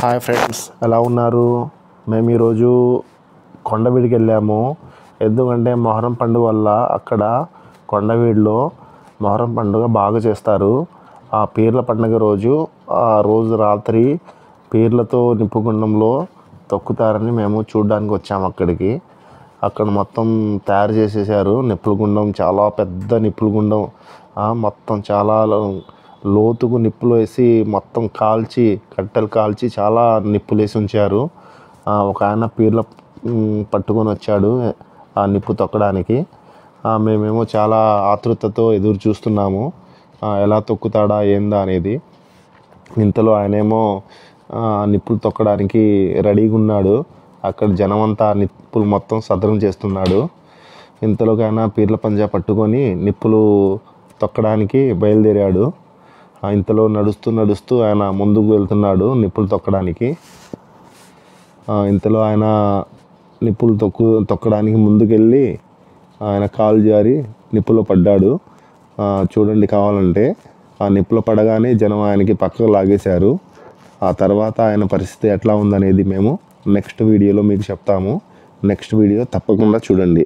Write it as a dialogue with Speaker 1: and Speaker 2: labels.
Speaker 1: Hi friends, ఎలా ఉన్నారు? మేము ఈరోజు కొండవీడికి వెళ్ళాము. ఎందుకంటే మొహరం పండుగ వల్ల అక్కడ కొండవీడిలో మొహరం పండుగ బాగా చేస్తారు. ఆ పీర్ల పండుగ రోజు ఆ రోజు రాత్రి పీర్లతో నిప్పుగుండంలో తొక్కుతారని మేము చూడడానికి వచ్చాము అక్కడికి. అక్కడ మొత్తం తయారు చేసేసారు. నిప్పుల గుండం చాలా పెద్ద నిప్పుల గుండం, మొత్తం చాలా లోతుకు నిప్పులు వేసి మొత్తం కాల్చి కట్టెలు కాల్చి చాలా నిప్పులు వేసి ఉంచారు. ఒక ఆయన పీర్ల పట్టుకొని వచ్చాడు ఆ నిప్పు తొక్కడానికి. మేమేమో చాలా ఆతృతతో ఎదురు చూస్తున్నాము, ఎలా తొక్కుతాడా ఏందా అనేది. ఇంతలో ఆయనేమో నిప్పులు తొక్కడానికి రెడీగా ఉన్నాడు. అక్కడ జనమంతా నిప్పులు మొత్తం సదరం చేస్తున్నాడు. ఇంతలోకి ఆయన పీర్ల పంజా పట్టుకొని నిప్పులు తొక్కడానికి బయలుదేరాడు. ఇంతలో నడుస్తూ ఆయన ముందుకు వెళ్తున్నాడు నిప్పులు తొక్కడానికి. ఇంతలో ఆయన నిప్పులు తొక్కడానికి ముందుకెళ్ళి ఆయన కాలు జారి నిప్పులో పడ్డాడు. చూడండి కావాలంటే. ఆ నిప్పులో పడగానే జనం ఆయనకి పక్కకు లాగేశారు. ఆ తర్వాత ఆయన పరిస్థితి ఎట్లా ఉందనేది మేము నెక్స్ట్ వీడియోలో మీకు చెప్తాము. నెక్స్ట్ వీడియో తప్పకుండా చూడండి.